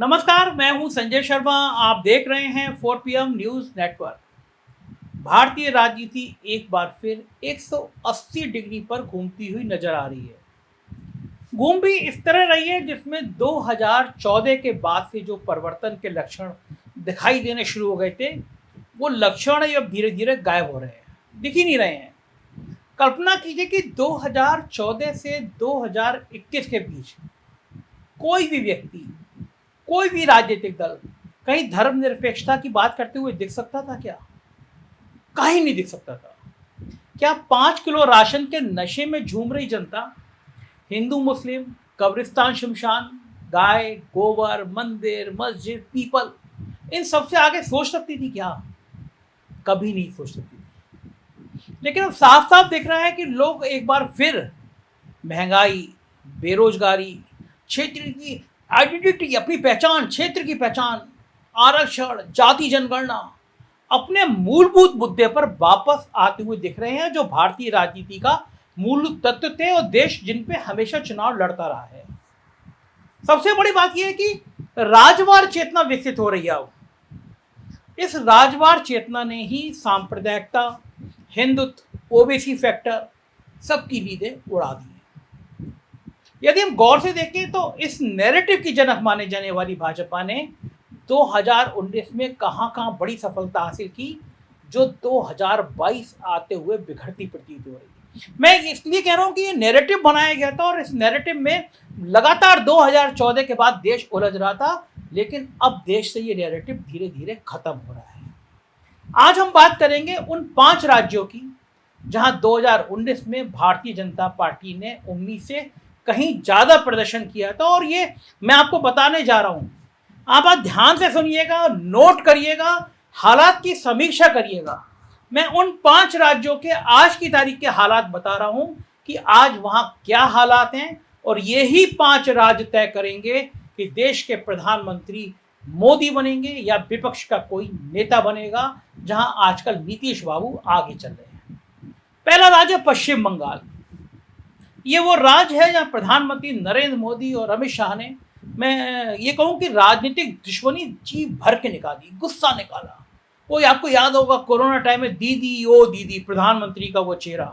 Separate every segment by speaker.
Speaker 1: नमस्कार, मैं हूं संजय शर्मा। आप देख रहे हैं 4PM न्यूज़ नेटवर्क। भारतीय राजनीति एक बार फिर 180 डिग्री पर घूमती हुई नजर आ रही है। घूम भी इस तरह रही है जिसमें 2014 के बाद से जो परिवर्तन के लक्षण दिखाई देने शुरू हो गए थे, वो लक्षण अब धीरे धीरे गायब हो रहे हैं, दिख ही नहीं रहे हैं। कल्पना कीजिए कि 2014 से 2021 के बीच कोई भी व्यक्ति, कोई भी राजनीतिक दल कहीं धर्मनिरपेक्षता की बात करते हुए दिख सकता था क्या? कहीं नहीं दिख सकता था। क्या 5 किलो राशन के नशे में झूम रही जनता हिंदू मुस्लिम, कब्रिस्तान शमशान, गाय गोबर, मंदिर मस्जिद, पीपल, इन सबसे आगे सोच सकती थी क्या? कभी नहीं सोच सकती थी। लेकिन अब साफ साफ दिख रहा है कि लोग एक बार फिर महंगाई, बेरोजगारी, क्षेत्र की आइडेंटिटी, अपनी पहचान, क्षेत्र की पहचान, आरक्षण, जाति जनगणना, अपने मूलभूत मुद्दे पर वापस आते हुए दिख रहे हैं, जो भारतीय राजनीति का मूल तत्व थे और देश जिन पे हमेशा चुनाव लड़ता रहा है। सबसे बड़ी बात यह है कि राजवार चेतना विकसित हो रही है। अब इस राजवार चेतना ने ही सांप्रदायिकता, हिंदुत्व, ओबीसी फैक्टर, सबकी नींदें उड़ा दी। यदि हम गौर से देखें तो इस नैरेटिव की जनक माने जाने वाली भाजपा ने 2019 में कहां बड़ी सफलता हासिल की, जो 2022 आते हुए बिखरती प्रतीत हो रही है। मैं इसलिए कह रहा हूं कि ये नैरेटिव बनाया गया था और इस नैरेटिव में लगातार 2014 के बाद देश उलझ रहा था, लेकिन अब देश से ये नैरेटिव धीरे धीरे खत्म हो रहा है। आज हम बात करेंगे उन 5 राज्यों की जहां 2019 में भारतीय जनता पार्टी ने उम्मीद से कहीं ज्यादा प्रदर्शन किया था, और ये मैं आपको बताने जा रहा हूं। आप ध्यान से सुनिएगा, नोट करिएगा, हालात की समीक्षा करिएगा। मैं उन 5 राज्यों के आज की तारीख के हालात बता रहा हूं कि आज वहां क्या हालात हैं, और यही 5 राज्य तय करेंगे कि देश के प्रधानमंत्री मोदी बनेंगे या विपक्ष का कोई नेता बनेगा, जहां आजकल नीतीश बाबू आगे चल रहे हैं। पहला राज्य पश्चिम बंगाल। ये वो राज्य है जहां प्रधानमंत्री नरेंद्र मोदी और अमित शाह ने, मैं ये कहूं कि राजनीतिक दुश्मनी जी भर के निकाली, गुस्सा निकाला। वो आपको याद होगा कोरोना टाइम में दीदी ओ दीदी, प्रधानमंत्री का वो चेहरा,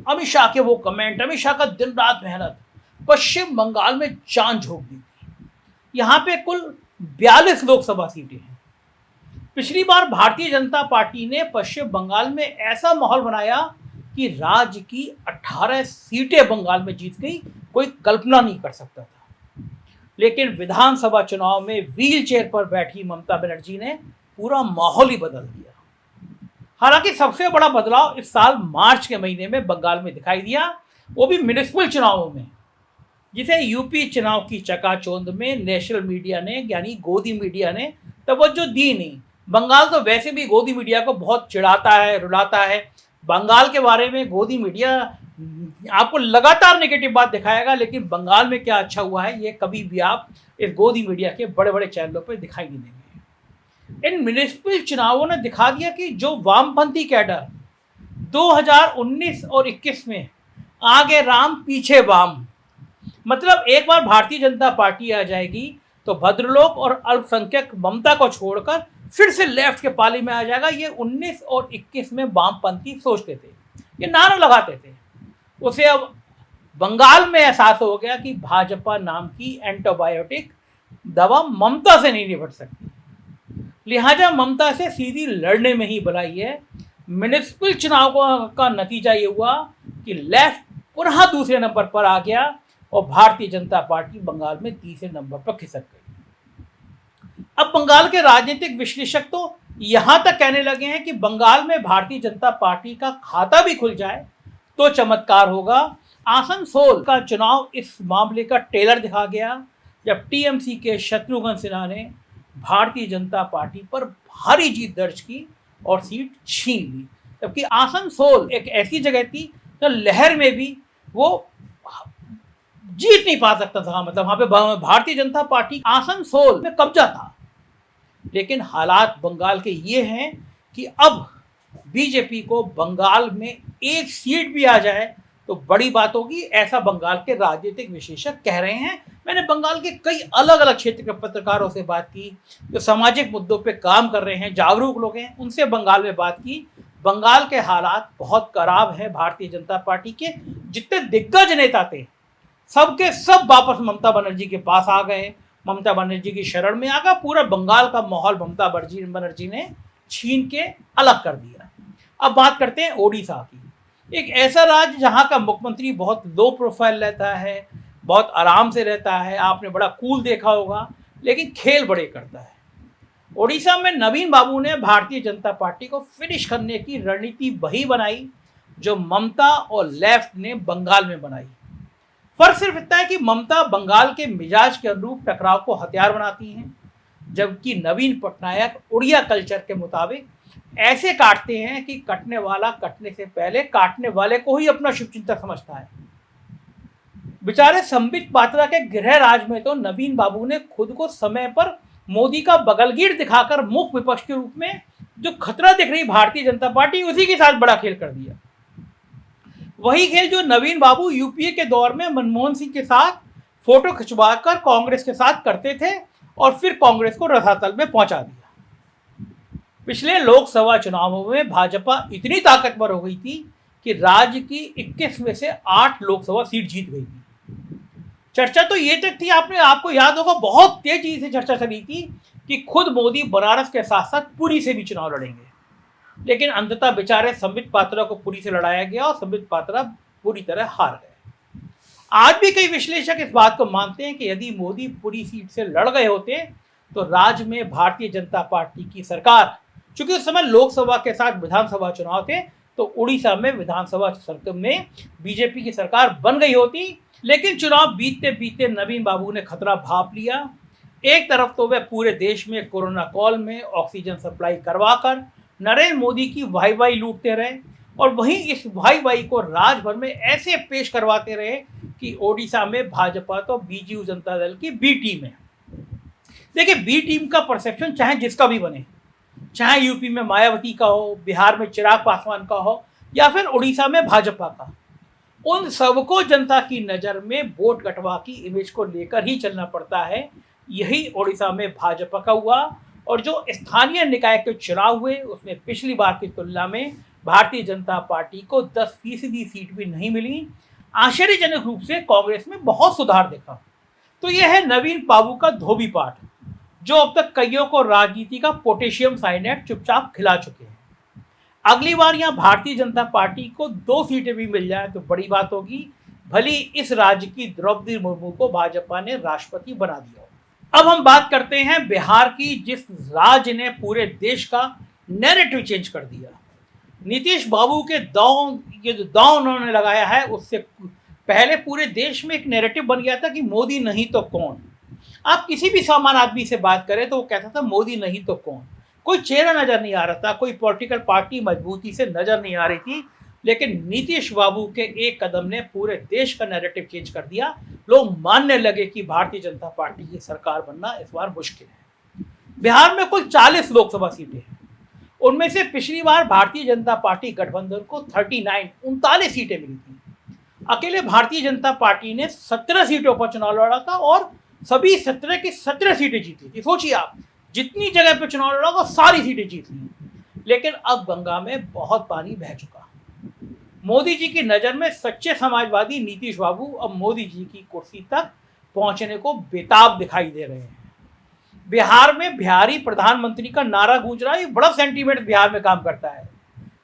Speaker 1: अमित शाह के वो कमेंट, अमित शाह का दिन रात मेहनत, पश्चिम बंगाल में जान झोंक दी। यहाँ पे कुल 42 लोकसभा सीटें हैं। पिछली बार भारतीय जनता पार्टी ने पश्चिम बंगाल में ऐसा माहौल बनाया कि राज्य की 18 सीटें बंगाल में जीत गई, कोई कल्पना नहीं कर सकता था। लेकिन विधानसभा चुनाव में व्हील चेयर पर बैठी ममता बनर्जी ने पूरा माहौल ही बदल दिया। हालांकि सबसे बड़ा बदलाव इस साल मार्च के महीने में बंगाल में दिखाई दिया, वो भी म्युनिसिपल चुनावों में, जिसे यूपी चुनाव की चकाचौंध में नेशनल मीडिया ने, यानी गोदी मीडिया ने तवज्जो दी नहीं। बंगाल तो वैसे भी गोदी मीडिया को बहुत चिढ़ाता है, रुलाता है। बंगाल के बारे में गोदी मीडिया आपको लगातार नेगेटिव बात दिखाएगा, लेकिन बंगाल में क्या अच्छा हुआ है ये कभी भी आप इस गोदी मीडिया के बड़े बड़े चैनलों पर दिखाई नहीं देंगे। इन म्युनिसिपल चुनावों ने दिखा दिया कि जो वामपंथी कैडर 2019 और 21 में आगे राम पीछे वाम, मतलब एक बार भारतीय जनता पार्टी आ जाएगी तो भद्रलोक और अल्पसंख्यक ममता को छोड़कर फिर से लेफ्ट के पाली में आ जाएगा। ये 19 और 21 में वामपंथी सोचते थे, ये नारा लगाते थे। उसे अब बंगाल में एहसास हो गया कि भाजपा नाम की एंटीबायोटिक दवा ममता से नहीं निपट सकती, लिहाजा ममता से सीधी लड़ने में ही भलाई है। म्युनिसिपल चुनाव का नतीजा ये हुआ कि लेफ्ट पुनः दूसरे नंबर पर आ गया और भारतीय जनता पार्टी बंगाल में तीसरे नंबर पर खिसक गई। अब बंगाल के राजनीतिक विश्लेषक तो यहां तक कहने लगे हैं कि बंगाल में भारतीय जनता पार्टी का खाता भी खुल जाए तो चमत्कार होगा। आसनसोल का चुनाव इस मामले का टेलर दिखा गया, जब टीएमसी के शत्रुघ्न सिन्हा ने भारतीय जनता पार्टी पर भारी जीत दर्ज की और सीट छीन ली। जबकि आसनसोल एक ऐसी जगह थी तो लहर में भी वो जीत नहीं पा सकता था, मतलब वहां पे भारतीय जनता पार्टी आसनसोल में कब्जा था। लेकिन हालात बंगाल के ये हैं कि अब बीजेपी को बंगाल में एक सीट भी आ जाए तो बड़ी बात होगी, ऐसा बंगाल के राजनीतिक विशेषज्ञ कह रहे हैं। मैंने बंगाल के कई अलग अलग क्षेत्र के पत्रकारों से बात की, जो सामाजिक मुद्दों पे काम कर रहे हैं, जागरूक लोग हैं, उनसे बंगाल में बात की। बंगाल के हालात बहुत खराब हैं। भारतीय जनता पार्टी के जितने दिग्गज नेता थे, सबके सब वापस ममता बनर्जी के पास आ गए, ममता बनर्जी की शरण में आ गया। पूरा बंगाल का माहौल ममता बनर्जी ने छीन के अलग कर दिया। अब बात करते हैं ओडिशा की। एक ऐसा राज्य जहां का मुख्यमंत्री बहुत लो प्रोफाइल रहता है, बहुत आराम से रहता है, आपने बड़ा कूल देखा होगा, लेकिन खेल बड़े करता है। ओडिशा में नवीन बाबू ने भारतीय जनता पार्टी को फिनिश करने की रणनीति वही बनाई जो ममता और लेफ्ट ने बंगाल में बनाई। फर्क सिर्फ इतना है कि ममता बंगाल के मिजाज के अनुरूप टकराव को हथियार बनाती हैं, जबकि नवीन पटनायक उड़िया कल्चर के मुताबिक ऐसे काटते हैं कि कटने वाला कटने से पहले काटने वाले को ही अपना शुभचिंतक समझता है। बेचारे संबित पात्रा के गृह राज में तो नवीन बाबू ने खुद को समय पर मोदी का बगलगीर दिखाकर मुख्य विपक्ष के रूप में जो खतरा दिख रही भारतीय जनता पार्टी, उसी के साथ बड़ा खेल कर दिया। वही खेल जो नवीन बाबू यूपीए के दौर में मनमोहन सिंह के साथ फोटो खिंचवाकर कांग्रेस के साथ करते थे और फिर कांग्रेस को रसातल में पहुंचा दिया। पिछले लोकसभा चुनावों में भाजपा इतनी ताकतवर हो गई थी कि राज्य की 21 में से 8 लोकसभा सीट जीत गई थी। चर्चा तो ये तक थी, आपको याद होगा, बहुत तेजी से चर्चा चली थी कि खुद मोदी बनारस के साथ साथ पुरी से भी चुनाव लड़ेंगे, लेकिन अंततः बेचारे संबित पात्रा को पुरी से लड़ाया गया और संबित पात्रा पूरी तरह हार गए। आज भी कई विश्लेषक इस बात को मानते हैं कि यदि मोदी पुरी सीट से लड़ गए होते तो राज्य में भारतीय जनता पार्टी की सरकार, चूंकि उस समय लोकसभा के साथ विधानसभा चुनाव थे, तो उड़ीसा में विधानसभा में बीजेपी की सरकार बन गई होती। लेकिन चुनाव बीतते बीतते नवीन बाबू ने खतरा भांप लिया। एक तरफ तो वे पूरे देश में कोरोना कॉल में ऑक्सीजन सप्लाई करवाकर नरेंद्र मोदी की वाई लूटते रहे, और वहीं इस वाई को राजभर में ऐसे पेश करवाते रहे कि ओडिशा में भाजपा तो बीजू जनता दल की बी टीम है। देखिए, बी टीम का परसेप्शन चाहे जिसका भी बने, चाहे यूपी में मायावती का हो, बिहार में चिराग पासवान का हो, या फिर उड़ीसा में भाजपा का, उन सबको जनता की नज़र में वोट कटवा की इमेज को लेकर ही चलना पड़ता है। यही ओडिशा में भाजपा का हुआ, और जो स्थानीय निकाय के चुनाव हुए उसमें पिछली बार की तुलना में भारतीय जनता पार्टी को 10% सीट भी नहीं मिली। आश्चर्यजनक रूप से कांग्रेस में बहुत सुधार देखा। तो यह है नवीन बाबू का धोबी पाठ, जो अब तक कईयों को राजनीति का पोटेशियम साइनेट चुपचाप खिला चुके हैं। अगली बार यहाँ भारतीय जनता पार्टी को 2 सीटें भी मिल जाए तो बड़ी बात होगी, भली इस राज्य की द्रौपदी मुर्मू को भाजपा ने राष्ट्रपति बना दिया हो। अब हम बात करते हैं बिहार की, जिस राज्य ने पूरे देश का नैरेटिव चेंज कर दिया। नीतीश बाबू के ये जो दांव उन्होंने लगाया है, उससे पहले पूरे देश में एक नैरेटिव बन गया था कि मोदी नहीं तो कौन। आप किसी भी सामान्य आदमी से बात करें तो वो कहता था मोदी नहीं तो कौन। कोई चेहरा नजर नहीं आ रहा था, कोई पॉलिटिकल पार्टी मजबूती से नजर नहीं आ रही थी, लेकिन नीतीश बाबू के एक कदम ने पूरे देश का नैरेटिव चेंज कर दिया। लोग मानने लगे कि भारतीय जनता पार्टी की सरकार बनना इस बार मुश्किल है। बिहार में कुल 40 लोकसभा सीटें हैं, उनमें से पिछली बार भारतीय जनता पार्टी गठबंधन को 39 सीटें मिली थी। अकेले भारतीय जनता पार्टी ने 17 सीटों पर चुनाव लड़ा था और सभी 17 की 17 सीटें जीती थी। सोचिए आप, जितनी जगह पर चुनाव लड़ा वो सारी सीटें जीत ली। लेकिन अब गंगा में बहुत पानी बह चुका। मोदी जी की नज़र में सच्चे समाजवादी नीतीश बाबू अब मोदी जी की कुर्सी तक पहुंचने को बेताब दिखाई दे रहे हैं। बिहार में बिहारी प्रधानमंत्री का नारा गूंज रहा है। ये बड़ा सेंटीमेंट बिहार में काम करता है।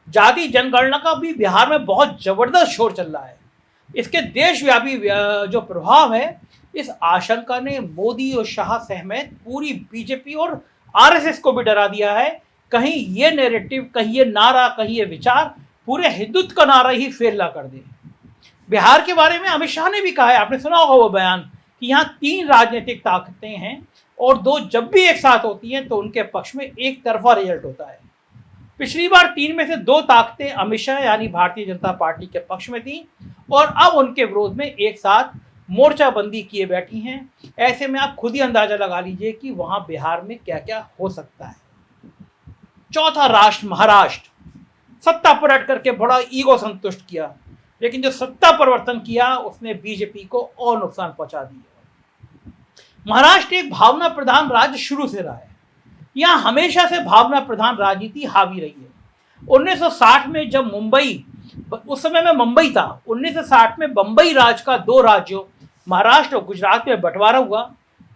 Speaker 1: जाति जनगणना का भी बिहार में बहुत जबरदस्त शोर चल रहा है। इसके देशव्यापी जो प्रभाव है, इस आशंका ने मोदी और शाह समेत पूरी बीजेपी और आरएसएस को भी डरा दिया है। कहीं ये नैरेटिव, कहीं ये नारा, कहीं ये विचार पूरे हिंदुत्व का नारा ही फेल ना कर दे। बिहार के बारे में अमित शाह ने भी कहा है, आपने सुना होगा वो बयान, कि यहाँ 3 राजनीतिक ताकतें हैं और 2 जब भी एक साथ होती हैं तो उनके पक्ष में एक तरफा रिजल्ट होता है। पिछली बार 3 में से 2 ताकतें अमित शाह यानी भारतीय जनता पार्टी के पक्ष में थी और अब उनके विरोध में एक साथ मोर्चाबंदी किए बैठी हैं। ऐसे में आप खुद ही अंदाजा लगा लीजिए कि वहां बिहार में क्या क्या हो सकता है। चौथा राष्ट्र महाराष्ट्र, सत्ता पलट करके बड़ा ईगो संतुष्ट किया, लेकिन जो सत्ता परिवर्तन किया उसने बीजेपी को और नुकसान पहुंचा दिया। महाराष्ट्र एक भावना प्रधान राज्य शुरू से रहा है। यहाँ हमेशा से भावना प्रधान राजनीति हावी रही है। 1960 में जब मुंबई, उस समय में मुंबई था, 1960 में बंबई राज्य का दो राज्यों महाराष्ट्र और गुजरात में बंटवारा हुआ,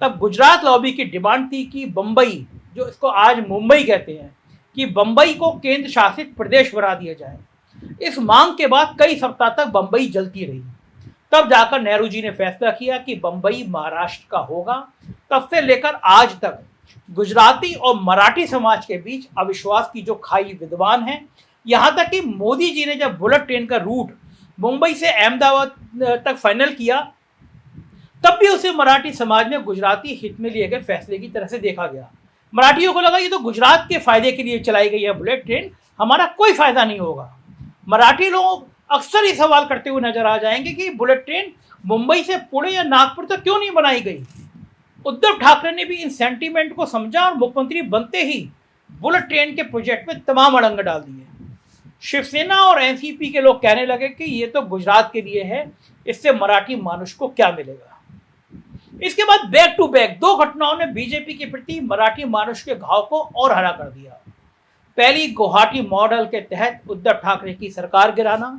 Speaker 1: तब गुजरात लॉबी की डिमांड थी कि बंबई, जो इसको आज मुंबई कहते हैं, कि बंबई को केंद्र शासित प्रदेश बना दिया जाए। इस मांग के बाद कई सप्ताह तक बंबई जलती रही। तब जाकर नेहरू जी ने फैसला किया कि बंबई महाराष्ट्र का होगा। तब से लेकर आज तक गुजराती और मराठी समाज के बीच अविश्वास की जो खाई विद्यमान है। यहाँ तक कि मोदी जी ने जब बुलेट ट्रेन का रूट मुंबई से अहमदाबाद तक फाइनल किया, तब भी उसे मराठी समाज में गुजराती हित में लिए गए फैसले की तरह से देखा गया। मराठियों को लगा ये तो गुजरात के फायदे के लिए चलाई गई है बुलेट ट्रेन, हमारा कोई फायदा नहीं होगा। मराठी लोग अक्सर ये सवाल करते हुए नजर आ जाएंगे कि बुलेट ट्रेन मुंबई से पुणे या नागपुर तक क्यों नहीं बनाई गई। उद्धव ठाकरे ने भी इन सेंटीमेंट को समझा और मुख्यमंत्री बनते ही बुलेट ट्रेन के प्रोजेक्ट में तमाम अड़ंग डाल दिए। शिवसेना और एनसीपी के लोग कहने लगे कि ये तो गुजरात के लिए है, इससे मराठी मानुष को क्या मिलेगा। इसके बाद बैक टू बैक दो घटनाओं ने बीजेपी के प्रति मराठी मानुष के घाव को और हरा कर दिया। पहली, गुवाहाटी मॉडल के तहत उद्धव ठाकरे की सरकार गिराना,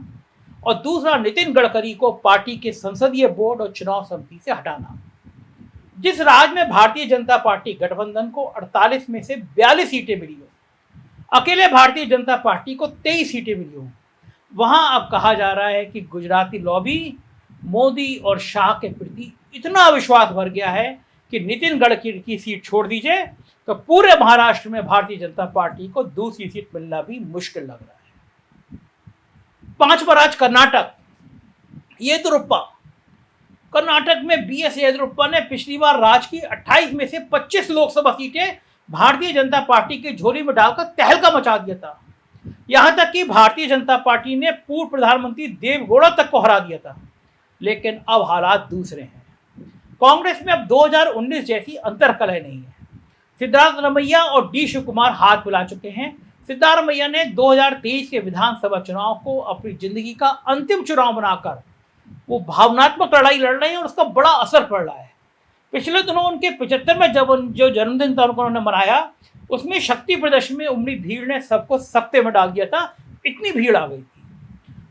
Speaker 1: और दूसरा, नितिन गडकरी को पार्टी के संसदीय बोर्ड और चुनाव समिति से हटाना। जिस राज्य में भारतीय जनता पार्टी गठबंधन को 48 में से 42 सीटें मिली हो, अकेले भारतीय जनता पार्टी को 23 सीटें मिली हो, वहां अब कहा जा रहा है कि गुजराती लॉबी मोदी और शाह के प्रति इतना विश्वास भर गया है कि नितिन गडकरी की सीट छोड़ दीजिए तो पूरे महाराष्ट्र में भारतीय जनता पार्टी को दूसरी सीट मिलना भी मुश्किल लग रहा है। पांचवा राज्य कर्नाटक, येदियुरप्पा। कर्नाटक में बीएस येदियुरप्पा ने पिछली बार राज्य की 28 में से 25 लोकसभा सीटें भारतीय जनता पार्टी की झोली में डालकर तहलका मचा दिया था। यहां तक कि भारतीय जनता पार्टी ने पूर्व प्रधानमंत्री देवेगौड़ा तक को हरा दिया था। लेकिन अब हालात दूसरे हैं। कांग्रेस में अब 2019 जैसी अंतर्कलह नहीं है। सिद्धारमैया और डी शिव कुमार हाथ मिला चुके हैं। सिद्धारमैया ने 2023 के विधानसभा चुनाव को अपनी जिंदगी का अंतिम चुनाव बनाकर वो भावनात्मक लड़ाई लड़ रहे हैं और उसका बड़ा असर पड़ रहा है। पिछले दिनों उनके 75वें जो जन्मदिन था उन्होंने मनाया, उसमें शक्ति प्रदर्शन में उमड़ी भीड़ ने सबको सख्ते में डाल दिया था, इतनी भीड़ आ गई थी।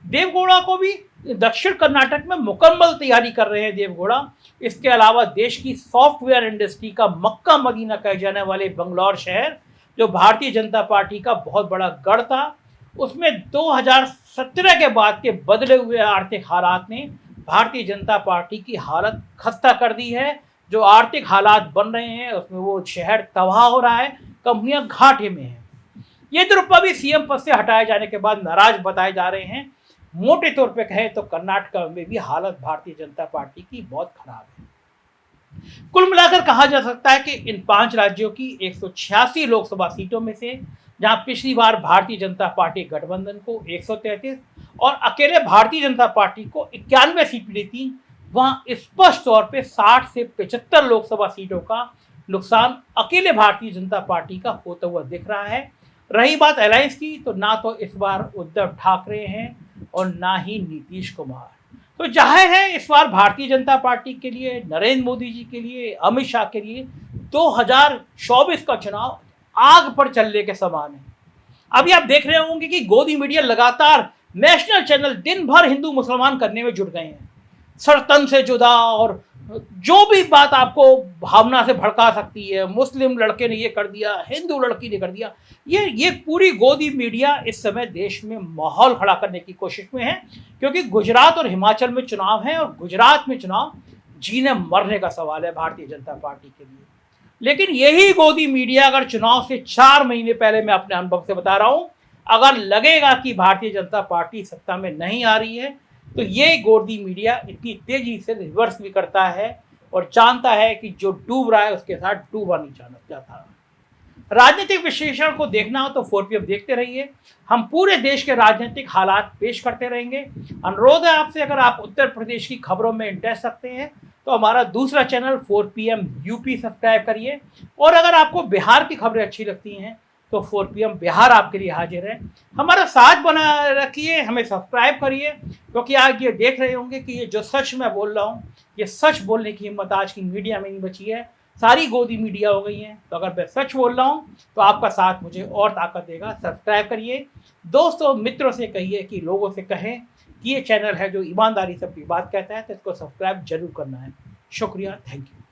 Speaker 1: देवेगौड़ा को भी दक्षिण कर्नाटक में मुकम्मल तैयारी कर रहे हैं देवेगौड़ा। इसके अलावा देश की सॉफ्टवेयर इंडस्ट्री का मक्का मदीना कहे जाने वाले बंगलौर शहर, जो भारतीय जनता पार्टी का बहुत बड़ा गढ़ था, उसमें 2017 के बाद के बदले हुए आर्थिक हालात ने भारतीय जनता पार्टी की हालत खस्ता कर दी है। जो आर्थिक हालात बन रहे हैं उसमें वो शहर तबाह हो रहा है, कंपनियां घाटे में हैं। येदियुरप्पा भी सीएम पद से हटाए जाने के बाद नाराज बताए जा रहे हैं। मोटे तौर पे कहें तो कर्नाटक में भी हालत भारतीय जनता पार्टी की बहुत खराब है। कुल मिलाकर कहा जा सकता है कि इन 5 राज्यों की 186 लोकसभा सीटों में से, जहां पिछली बार भारतीय जनता पार्टी गठबंधन को 133 और अकेले भारतीय जनता पार्टी को 91 सीट मिली थी, वहां स्पष्ट तौर पे 60 से 75 लोकसभा सीटों का नुकसान अकेले भारतीय जनता पार्टी का होता हुआ दिख रहा है। रही बात अलायंस की, तो ना तो इस बार उद्धव ठाकरे हैं और ना ही नीतीश कुमार। तो जाहिर है इस बार भारतीय जनता पार्टी के लिए, नरेंद्र मोदी जी के लिए, अमित शाह के लिए 2024 का चुनाव आग पर चलने के समान है। अभी आप देख रहे होंगे कि गोदी मीडिया लगातार नेशनल चैनल दिन भर हिंदू मुसलमान करने में जुट गए हैं। सरतन से जुदा और जो भी बात आपको भावना से भड़का सकती है, मुस्लिम लड़के ने ये कर दिया, हिंदू लड़की ने कर दिया, ये पूरी गोदी मीडिया इस समय देश में माहौल खड़ा करने की कोशिश में है। क्योंकि गुजरात और हिमाचल में चुनाव है और गुजरात में चुनाव जीने मरने का सवाल है भारतीय जनता पार्टी के लिए। लेकिन यही गोदी मीडिया अगर चुनाव से 4 महीने पहले, मैं अपने अनुभव से बता रहा हूं, अगर लगेगा कि भारतीय जनता पार्टी सत्ता में नहीं आ रही है, तो ये गोदी मीडिया इतनी तेजी से रिवर्स भी करता है और जानता है कि जो डूब रहा है उसके साथ डूबा नहीं जाना चाहता। राजनीतिक विश्लेषण को देखना हो तो 4PM देखते रहिए। हम पूरे देश के राजनीतिक हालात पेश करते रहेंगे। अनुरोध है आपसे, अगर आप उत्तर प्रदेश की खबरों में इंटरेस्ट रखते हैं तो हमारा दूसरा चैनल 4PM यूपी सब्सक्राइब करिए। और अगर आपको बिहार की खबरें अच्छी लगती हैं तो 4 PM बिहार आपके लिए हाजिर है। हमारा साथ बना रखिए, हमें सब्सक्राइब करिए, क्योंकि आप ये देख रहे होंगे कि ये जो सच मैं बोल रहा हूँ, ये सच बोलने की हिम्मत आज की मीडिया में नहीं बची है, सारी गोदी मीडिया हो गई है। तो अगर मैं सच बोल रहा हूँ तो आपका साथ मुझे और ताकत देगा। सब्सक्राइब करिए, दोस्तों मित्रों से कहिए कि लोगों से कहें कि ये चैनल है जो ईमानदारी से अपनी बात कहता है, तो इसको सब्सक्राइब जरूर करना है। शुक्रिया, थैंक यू।